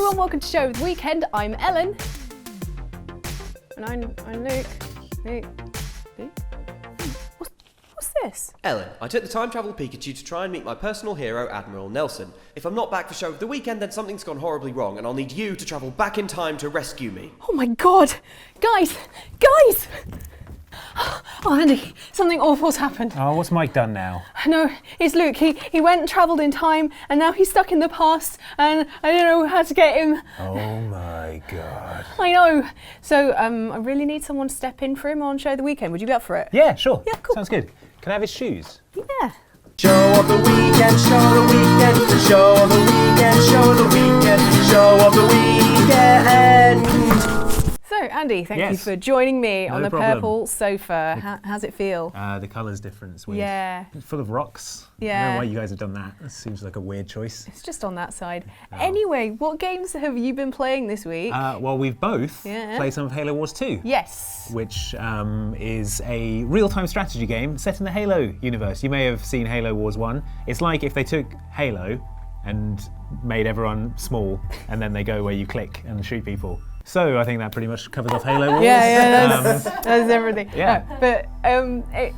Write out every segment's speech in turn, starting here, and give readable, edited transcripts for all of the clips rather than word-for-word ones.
everyone, welcome to Show of the Weekend. I'm Ellen. And I'm Luke. Luke? What's this? Ellen, I took the time travel Pikachu to try and meet my personal hero, Admiral Nelson. If I'm not back for Show of the Weekend, then something's gone horribly wrong, and I'll need you to travel back in time to rescue me. Oh my god! Guys! Oh, Andy, something awful's happened. Oh, what's Mike done now? No, it's Luke. He went and travelled in time, and now he's stuck in the past, and I don't know how to get him. Oh my god. I know. So, I really need someone to step in for him on Show of the Weekend. Would you be up for it? Yeah, sure. Yeah, cool. Sounds good. Can I have his shoes? Yeah. Show of the weekend, show of the weekend, show of the weekend, show of the weekend, show of the weekend. So, Andy, thank you Yes. for joining me on the problem. purple sofa. How's it feel? The colour's different. It's weird. Yeah. Full of rocks. I don't Yeah. know why you guys have done that. It seems like a weird choice. It's just on that side. Oh. Anyway, what games have you been playing this week? Well, we've both Yeah. played some of Halo Wars 2. Yes. Which is a real-time strategy game set in the Halo universe. You may have seen Halo Wars 1. It's like if they took Halo and made everyone small, and then they go where you click and shoot people. So I think that pretty much covers off Halo Wars. Yeah, that's everything. Yeah. But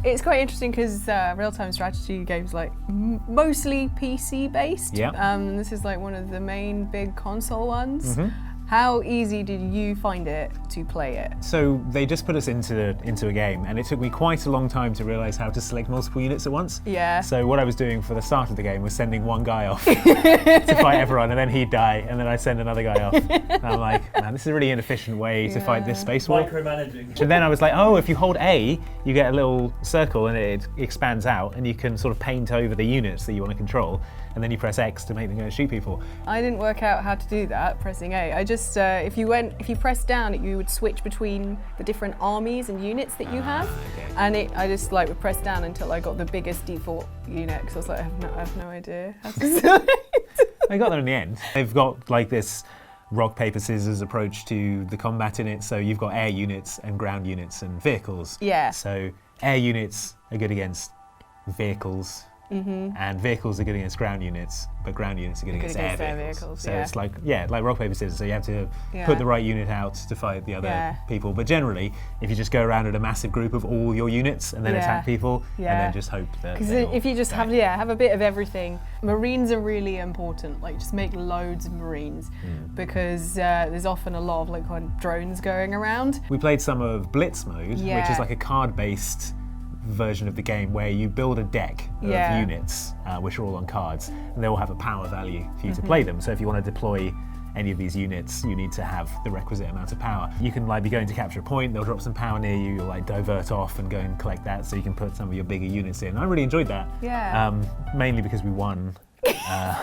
it's quite interesting because real-time strategy games like mostly PC based. Yeah. This is like one of the main big console ones. Mm-hmm. How easy did you find it to play it? So they just put us into a game, and it took me quite a long time to realise how to select multiple units at once. Yeah. So what I was doing for the start of the game was sending one guy off to fight everyone, and then he'd die, and then I'd send another guy off. And I'm like, man, this is a really inefficient way to fight this space war. Micromanaging. And then I was like, oh, if you hold A, you get a little circle and it expands out, and you can sort of paint over the units that you want to control, and then you press X to make them go and shoot people. I didn't work out how to do that pressing A. I just if you pressed down, you would switch between the different armies and units that you have, okay. and I just like would press down until I got the biggest default unit because I was like, I have no idea how to select. I got there in the end. They've got like this rock, paper, scissors approach to the combat in it. So you've got air units and ground units and vehicles. Yeah. So air units are good against vehicles. Mm-hmm. And vehicles are good against ground units, but ground units are good against air vehicles. So yeah. it's like rock, paper, scissors. So you have to Yeah. put the right unit out to fight the other Yeah. people. But generally, if you just go around in a massive group of all your units and then Yeah. attack people, Yeah. and then just hope that. Because they all if you just die. have a bit of everything, Marines are really important. Like just make loads of Marines because there's often a lot of like kind of drones going around. We played some of Blitz mode, which Yeah. is like a card-based version of the game where you build a deck of Yeah. units, which are all on cards, and they all have a power value for you to play them. So if you want to deploy any of these units, you need to have the requisite amount of power. You can like be going to capture a point, they'll drop some power near you, you'll like divert off and go and collect that so you can put some of your bigger units in. I really enjoyed that. Yeah. Mainly because we won.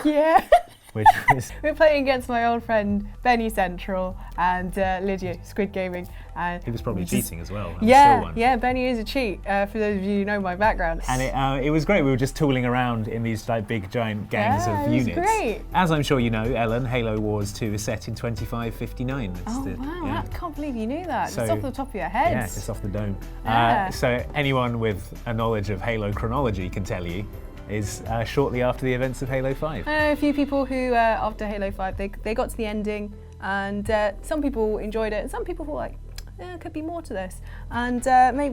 Yeah. Which was We're playing against my old friend Benny Central and Lydia Squid Gaming. And he was probably we just- cheating as well. And still won. Yeah, Benny is a cheat. For those of you who know my background. And it was great. We were just tooling around in these like big giant gangs Yeah, of it was units. great. As I'm sure you know, Ellen, Halo Wars 2 is set in 2559. It's Oh wow, I can't believe you knew that. Just So- off the top of your head. Yeah, just off the dome. Yeah. So anyone with a knowledge of Halo chronology can tell you is shortly after the events of Halo 5. I know a few people who, after Halo 5, they got to the ending, and some people enjoyed it, and some people were like, there could be more to this. And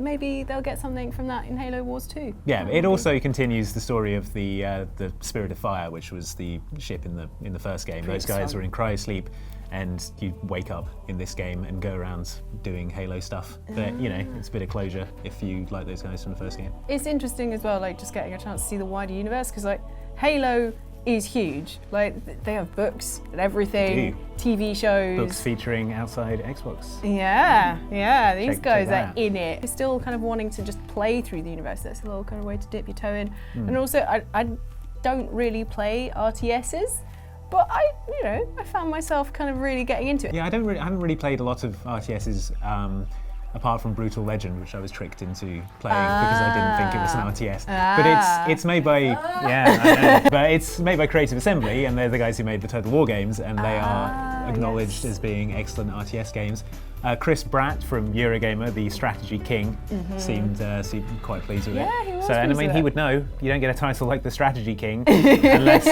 maybe they'll get something from that in Halo Wars 2. Yeah, it also continues the story of the Spirit of Fire, which was the ship in the first game. Those guys fun. were in cryosleep, and you wake up in this game and go around doing Halo stuff. But you know, it's a bit of closure if you like those guys from the first game. It's interesting as well, like just getting a chance to see the wider universe, because like Halo is huge. Like they have books and everything, TV shows. Books featuring outside Xbox. Yeah, these Check guys that are in it. You're still kind of wanting to just play through the universe. That's a little kind of way to dip your toe in. And also, I don't really play RTSs, but I found myself kind of really getting into it. Yeah, I haven't really played a lot of RTSs apart from Brutal Legend, which I was tricked into playing because I didn't think it was an RTS. But it's made by but it's made by Creative Assembly, and they're the guys who made the Total War games, and they are acknowledged as being excellent RTS games. Chris Bratt from Eurogamer, the strategy king, seemed quite pleased with it. Yeah, he was So, and I pleased mean, with he it. would know you don't get a title like the strategy king unless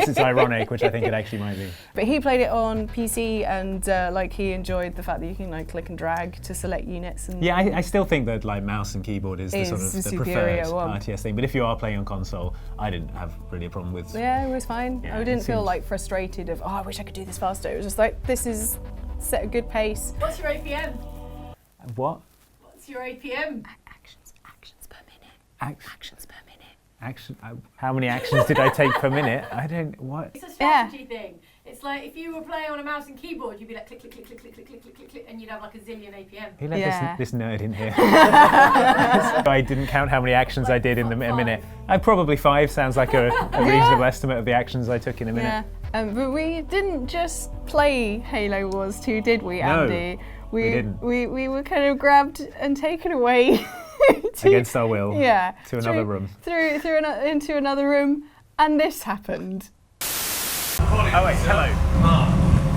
it's ironic, which I think it actually might be. But he played it on PC, and like he enjoyed the fact that you can like click and drag to select units. And Yeah, I still think that like mouse and keyboard is the Is sort of the the superior preferred one. RTS thing. But if you are playing on console, I didn't have really a problem with. Yeah, it was fine. Yeah, I it didn't feel seemed- like frustrated of, oh, I wish I could do this faster. It was just like, this is set a good pace. What's your APM? What? What's your APM? Actions per minute. Action. Actions per minute. Action. How many actions did I take per minute? I don't. What? It's a strategy thing. It's like if you were playing on a mouse and keyboard, you'd be like click, click, click, click, click, click, click, click, click, click, and you'd have like a zillion APM. Who let Yeah. this nerd in here? I didn't count how many actions I did in a minute. Probably 5 sounds like a reasonable estimate of the actions I took in a minute. Yeah, but we didn't just play Halo Wars 2, did we, No, Andy? we didn't. We were kind of grabbed and taken away Against our will. Yeah, To another room. into another room, and this happened. Oh wait, hello.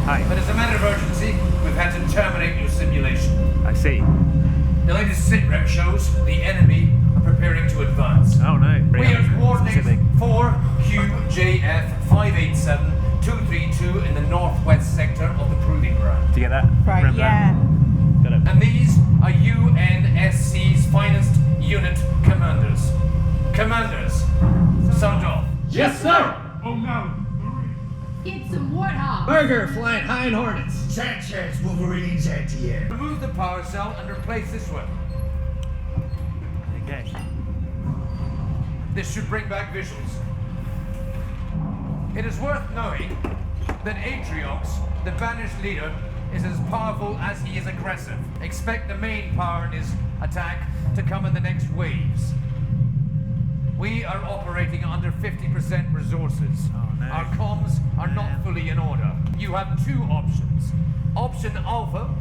Hi. But as a matter of urgency, we've had to terminate your simulation. I see. The latest sitrep shows the enemy are preparing to advance. Oh no. We are coordinates Specific. 4QJF 587-232 in the northwest sector of the proving ground. Do you get that? Right, Remember yeah. that? Got it. And these are UNSC's finest unit commanders. Commanders, sound off. Yes, sir! Oh no. Get some warthog. Burger flying high in hornets. Sanchez Wolverines anti-air. Remove the power cell and replace this one. Okay. This should bring back visuals. It is worth knowing that Atriox, the banished leader, is as powerful as he is aggressive. Expect the main power in his attack to come in the next waves. We are operating under 50% resources. Oh, no. Our comms are not fully in order. You have 2 options. Option Alpha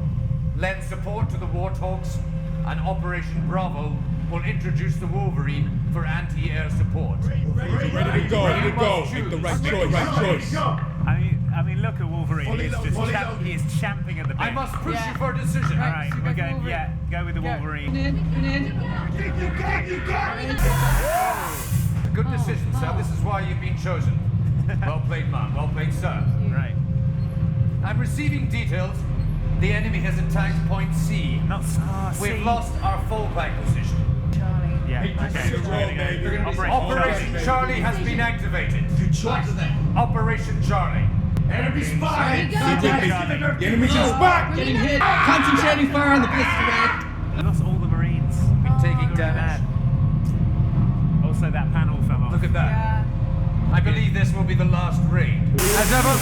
lends support to the Warthogs, and Operation Bravo will introduce the Wolverine for anti-air support. Ready to go, ready to go. Make the right choice, right choice. I mean, look at Wolverine. He is champing at the bit. I must push you for a decision. All right, we're going. Yeah, go with the Wolverine. Good decision, sir. This is why you've been chosen. Well played, man. Well played, sir. Right. I'm receiving details. The enemy has attacked Point C. Not We've lost our fallback position. Yeah. Okay. We're gonna go. Operation Charlie has been activated. Operation Charlie. Enemy spy! The enemy's in back! Getting hit! Concentrating fire on the blister rack! We lost all the Marines. Been taking damage. Also, that panel fell off. Look at that. I believe this will be the last raid. As ever,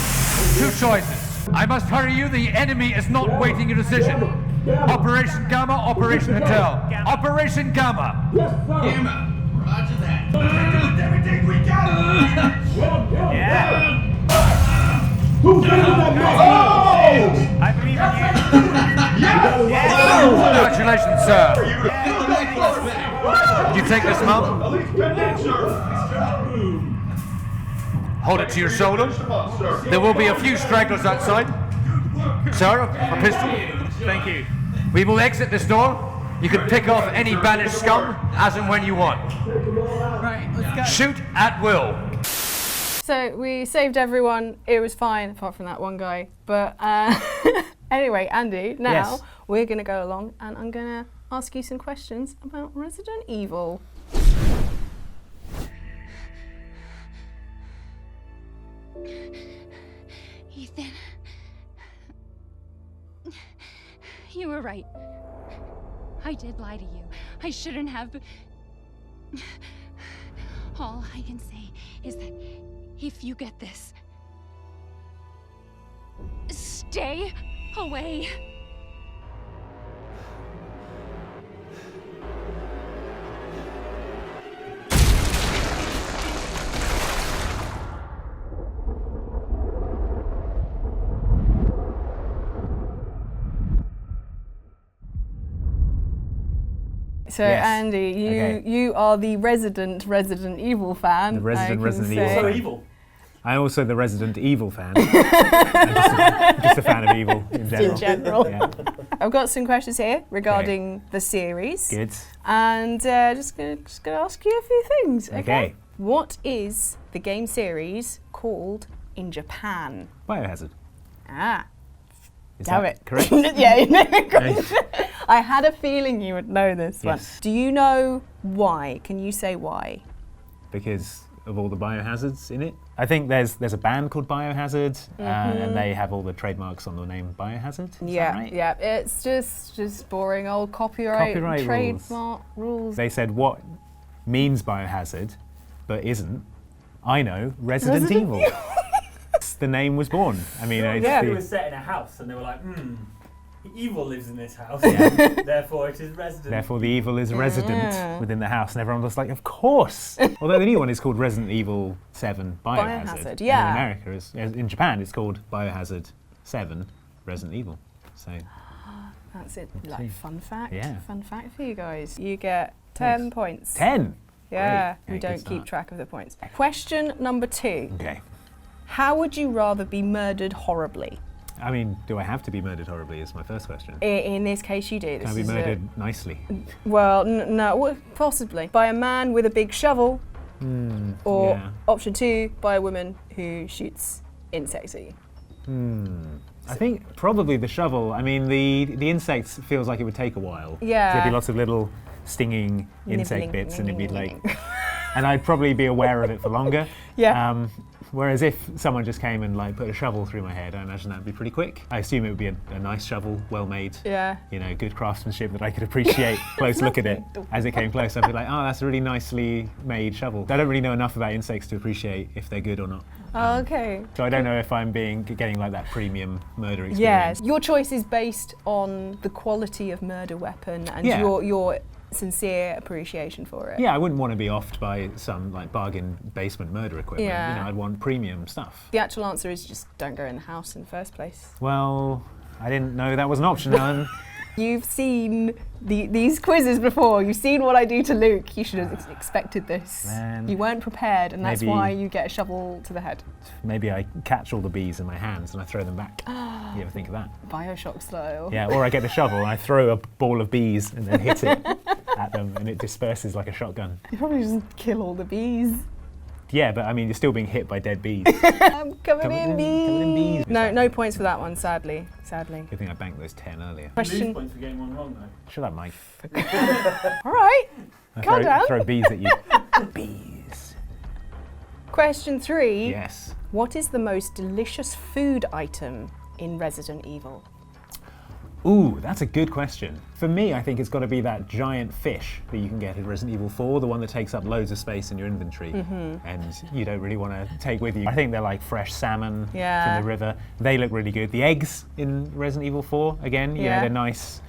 2 choices. I must hurry you. The enemy is not waiting a decision. Operation Gamma, Operation Patel. Operation Gamma. Gamma! Roger that. We're doing everything we can! Yeah. I believe in you. Congratulations, sir. You take this mount. Hold it to your shoulder. There will be a few stragglers outside. Sir, a pistol. Thank you. We will exit this door. You can pick off any banished scum as and when you want. Right, let's go. Shoot at will. So we saved everyone. It was fine, apart from that one guy. But anyway, Andy, now Yes. we're going to go along and I'm going to ask you some questions about Resident Evil. Ethan. You were right. I did lie to you. I shouldn't have. All I can say is that if you get this, stay away. So Yes. Andy, Okay. you are the resident Resident Evil fan. The resident I can Resident say. Evil fan. Evil. I'm also the Resident Evil fan. I'm just a fan of evil in general. In general. Yeah. I've got some questions here regarding the series. Good. And just gonna ask you a few things. Okay. What is the game series called in Japan? Biohazard. Ah. Is Damn that it. correct? Yeah. I had a feeling you would know this one. Yes. Do you know why? Can you say why? Because of all the biohazards in it. I think there's a band called Biohazard, and they have all the trademarks on the name Biohazard. Is that right? Yeah. It's just boring old copyright trademark rules. They said what means Biohazard, but isn't. I know, Resident Evil. The name was born. I mean, It was set in a house, and they were like, evil lives in this house, therefore it is resident. Therefore, the evil is resident within the house, and everyone was like, of course. Although the new one is called Resident Evil 7 Biohazard. Yeah. And in America, in Japan, it's called Biohazard 7 Resident Evil. So That's it. Like fun fact. Yeah. Fun fact for you guys. You get 10 points. 10. Yeah. Great. We Good don't start. keep track of the points. Question number 2. Okay. How would you rather be murdered horribly? I mean, do I have to be murdered horribly? Is my first question. In this case, you do. Can I be murdered nicely? Well, no, possibly by a man with a big shovel, or option 2, by a woman who shoots insects at you. I think probably the shovel. I mean, the insects feels like it would take a while. Yeah. There'd be lots of little stinging insect Nibbling. bits, and it'd be like, and I'd probably be aware of it for longer. Yeah. Whereas if someone just came and like put a shovel through my head, I imagine that'd be pretty quick. I assume it would be a nice shovel, well made. Yeah. You know, good craftsmanship that I could appreciate. Close look at it. As it came close, I'd be like, oh, that's a really nicely made shovel. I don't really know enough about insects to appreciate if they're good or not. Okay. So I don't know if I'm getting like that premium murder experience. Yes. Your choice is based on the quality of murder weapon and your sincere appreciation for it. Yeah, I wouldn't want to be offed by some like bargain basement murder equipment. Yeah. You know, I'd want premium stuff. The actual answer is just don't go in the house in the first place. Well, I didn't know that was an option, Helen. You've seen these quizzes before. You've seen what I do to Luke. You should have expected this. Man. You weren't prepared, and that's Maybe- why you get a shovel to the head. Maybe I catch all the bees in my hands and I throw them back. You ever think of that? Bioshock style. Yeah, or I get the shovel and I throw a ball of bees and then hit it at them and it disperses like a shotgun. You probably just kill all the bees. Yeah, but I mean, you're still being hit by dead bees. I'm covered in bees. Covered in bees. No points for that one, sadly. Good thing I banked those 10 earlier. Lose Question. points for getting one wrong though. Shut up, Mike. All right. I Calm down. throw bees at you. Bees. Question 3. Yes. What is the most delicious food item in Resident Evil? Ooh, that's a good question. For me, I think it's got to be that giant fish that you can get in Resident Evil 4, the one that takes up loads of space in your inventory and you don't really want to take with you. I think they're like fresh salmon from the river. They look really good. The eggs in Resident Evil 4, again, you know, they're nice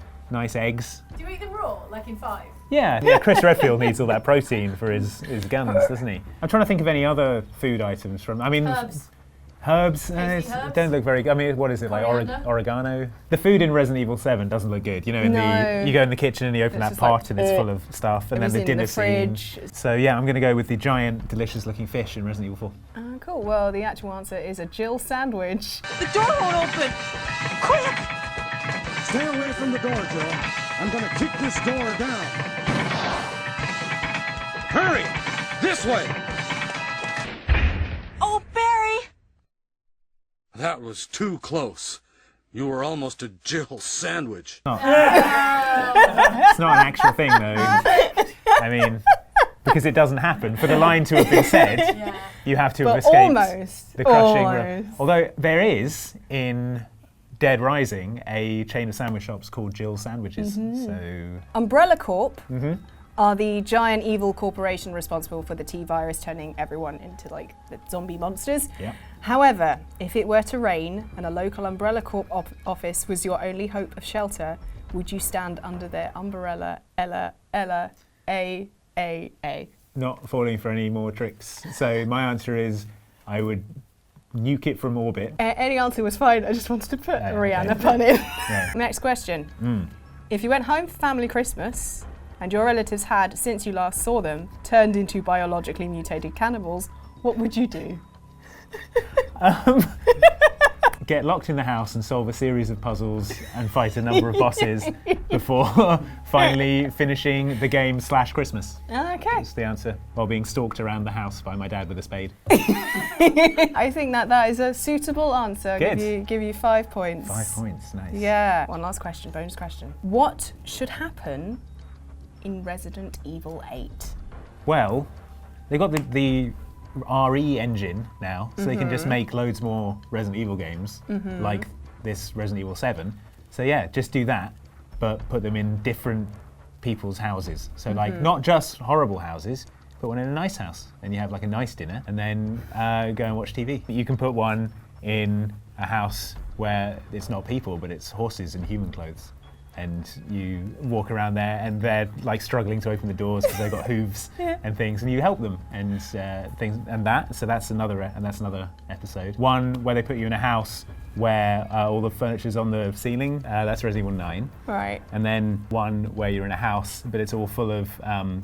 eggs. Do you eat them raw, like in 5? Yeah, Chris Redfield needs all that protein for his guns, doesn't he? I'm trying to think of any other food items from, I mean... Herbs. Herbs, Herbs? don't look very good. I mean, what is it, like Coriander? oregano? The food in Resident Evil 7 doesn't look good. You know, you go in the kitchen and you open It's that just pot like, and it's full of stuff, and then the everything in dinner the scene. fridge. So yeah, I'm going to go with the giant, delicious-looking fish in Resident Evil 4. Cool. Well, the actual answer is a Jill sandwich. The door won't open! Quick! Stay away from the door, Jill. I'm gonna kick this door down. Hurry! This way! Oh, Barry! That was too close. You were almost a Jill sandwich. It's not an actual thing, though. I mean, because it doesn't happen. For the line to have been said, you have to have escaped almost. the crushing. Almost. Although there is, in Dead Rising, a chain of sandwich shops called Jill Sandwiches. So Umbrella Corp are the giant evil corporation responsible for the T-virus turning everyone into like the zombie monsters. yeah. However, if it were to rain and a local Umbrella Corp office was your only hope of shelter, would you stand under their umbrella, A? Not falling for any more tricks. So my answer is I would nuke it from orbit. Any answer was fine. I just wanted to put a okay. Rihanna pun in. Yeah. Next question. If you went home for family Christmas and your relatives had, since you last saw them, turned into biologically mutated cannibals, what would you do? Get locked in the house and solve a series of puzzles and fight a number of bosses before finally finishing the game / Christmas. Okay. That's the answer. While being stalked around the house by my dad with a spade. I think that is a suitable answer. Good. Give you 5 points. 5 points, nice. Yeah. One last question, bonus question. What should happen in Resident Evil 8? Well, they got the RE engine now, so they can just make loads more Resident Evil games, like this Resident Evil 7. So yeah, just do that, but put them in different people's houses. So like, not just horrible houses, put one in a nice house, and you have like a nice dinner, and then go and watch TV. You can put one in a house where it's not people, but it's horses in human clothes. And you walk around there, and they're like struggling to open the doors because they've got hooves and things, and you help them and things and that. So that's another episode. One where they put you in a house where all the furniture's on the ceiling. That's Resident Evil 9. Right. And then one where you're in a house, but it's all full of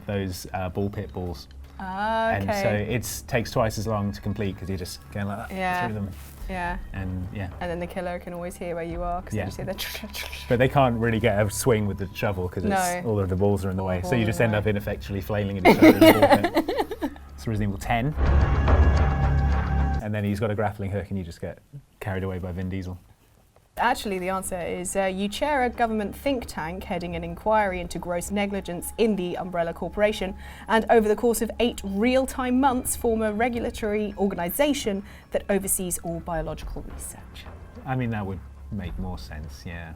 those ball pit balls. Ah, okay. And so it takes twice as long to complete because you're just going like that through them. Yeah. And yeah. And then the killer can always hear where you are because they just hear the But they can't really get a swing with the shovel because all of the balls are in the way. So you just end up ineffectually flailing at each other in the ball pit. It's Resident Evil 10. And then he's got a grappling hook and you just get carried away by Vin Diesel. Actually, the answer is you chair a government think tank heading an inquiry into gross negligence in the Umbrella Corporation, and over the course of 8 real-time months form a regulatory organisation that oversees all biological research. I mean, that would make more sense, yeah.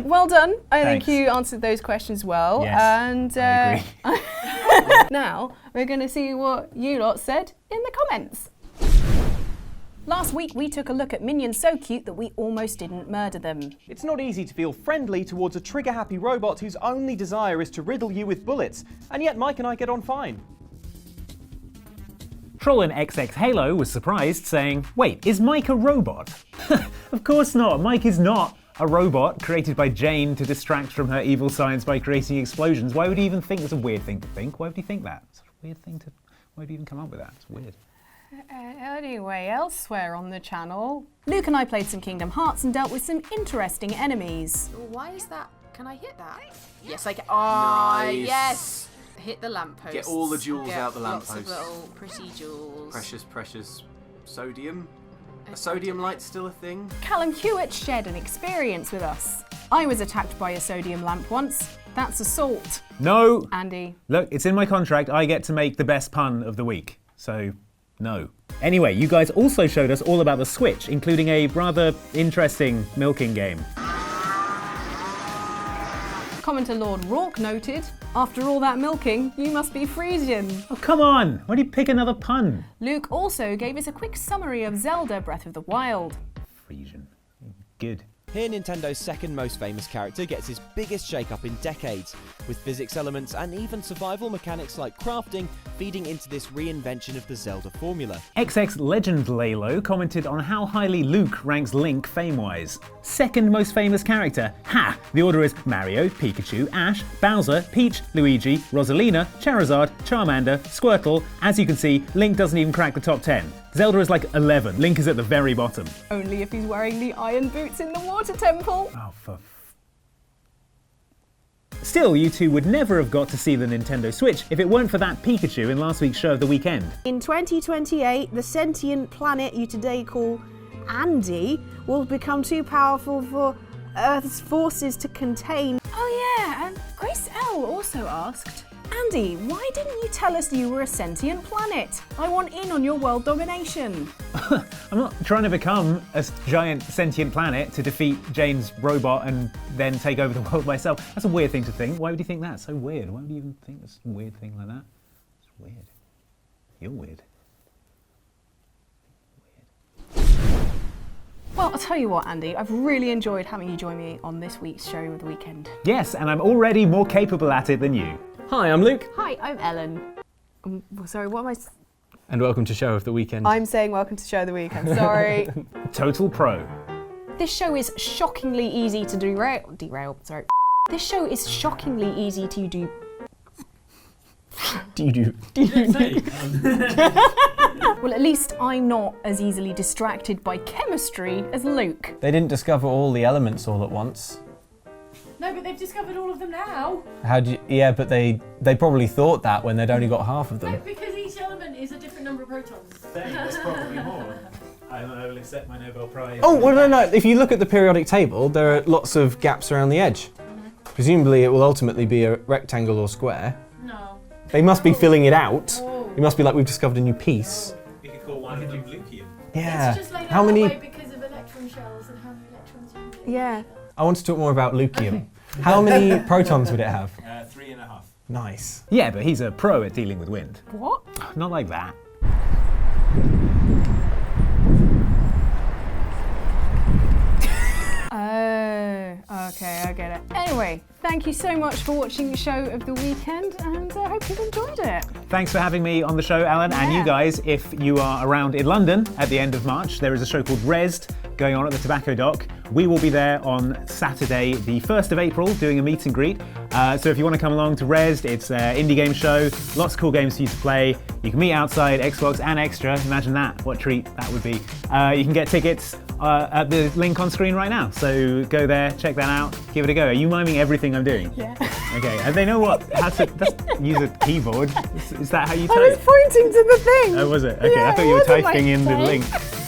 Well done. I Thanks. think you answered those questions well. Yes, and I agree. now we're going to see what you lot said in the comments. Last week we took a look at minions so cute that we almost didn't murder them. It's not easy to feel friendly towards a trigger-happy robot whose only desire is to riddle you with bullets, and yet Mike and I get on fine. Troll in XX Halo was surprised, saying, "Wait, is Mike a robot?" Of course not. Mike is not a robot created by Jane to distract from her evil science by creating explosions. Why would he even think that's a weird thing to think? Why would he think that? It's a weird thing to... Why would he even come up with that? It's weird. Anyway, elsewhere on the channel, Luke and I played some Kingdom Hearts and dealt with some interesting enemies. Why is that? Can I hit that? Yes, I can. Oh, Nice. yes! Hit the lamppost. Get all the jewels out the Lots lamppost. of little pretty jewels. Precious sodium. A sodium light's still a thing? Callum Hewitt shared an experience with us. I was attacked by a sodium lamp once. That's assault. No! Andy. Look, it's in my contract. I get to make the best pun of the week. So, no. Anyway, you guys also showed us all about the Switch, including a rather interesting milking game. Commenter Lord Rourke noted, after all that milking, you must be Frisian. Oh, come on! Why do you pick another pun? Luke also gave us a quick summary of Zelda Breath of the Wild. Frisian. Good. Here Nintendo's second most famous character gets his biggest shake-up in decades, with physics elements and even survival mechanics like crafting feeding into this reinvention of the Zelda formula. XX Legend Lalo commented on how highly Luke ranks Link fame-wise. Second most famous character? Ha! The order is Mario, Pikachu, Ash, Bowser, Peach, Luigi, Rosalina, Charizard, Charmander, Squirtle. As you can see, Link doesn't even crack the top 10. Zelda is like 11. Link is at the very bottom. Only if he's wearing the iron boots in the water temple. Oh, for... Still, you two would never have got to see the Nintendo Switch if it weren't for that Pikachu in last week's show of the weekend. In 2028, the sentient planet you today call Andy will become too powerful for Earth's forces to contain. Oh yeah, and Grace L also asked, Andy, why didn't you tell us you were a sentient planet? I want in on your world domination. I'm not trying to become a giant sentient planet to defeat Jane's robot and then take over the world myself. That's a weird thing to think. Why would you think that? It's so weird. Why would you even think that's a weird thing like that? It's weird. You're weird. Well, I'll tell you what, Andy, I've really enjoyed having you join me on this week's show of the weekend. Yes, and I'm already more capable at it than you. Hi, I'm Luke. Hi, I'm Ellen. Sorry, what am I... And welcome to Show of the Weekend. I'm saying welcome to Show of the Weekend, sorry. Total pro. This show is shockingly easy to derail, sorry. This show is shockingly easy to do... Well, at least I'm not as easily distracted by chemistry as Luke. They didn't discover all the elements all at once. No, but they've discovered all of them now. How do you, yeah, but they probably thought that when they'd only got half of them. No, because each element is a different number of protons. There's probably more. I will accept my Nobel Prize. Oh, well, no. If you look at the periodic table, there are lots of gaps around the edge. Presumably it will ultimately be a rectangle or square. No. They must be filling it out. It must be like we've discovered a new piece. You could call one of them Lucian. Yeah. It's just laid How out many? that way because of electron shells and how many electrons you get. Yeah. I want to talk more about Lucium. How many protons would it have? 3.5. Nice. Yeah, but he's a pro at dealing with wind. What? Not like that. Oh, okay, I get it. Anyway, thank you so much for watching the show of the weekend, and I hope you've enjoyed it. Thanks for having me on the show, Alan. Yeah. And you guys, if you are around in London at the end of March, there is a show called Resd going on at the Tobacco Dock. We will be there on Saturday, the 1st of April, doing a meet and greet. So if you want to come along to Resd, it's an indie game show, lots of cool games for you to play. You can meet outside Xbox and Xtra. Imagine that, what a treat that would be. You can get tickets at the link on screen right now. So go there, check that out, give it a go. Are you miming everything I'm doing? Yeah. Okay, and they know how to just use a keyboard. Is that how you type? I was pointing to the thing. Oh, was it? Okay, Yeah, I thought it you were wasn't typing like in the saying. link.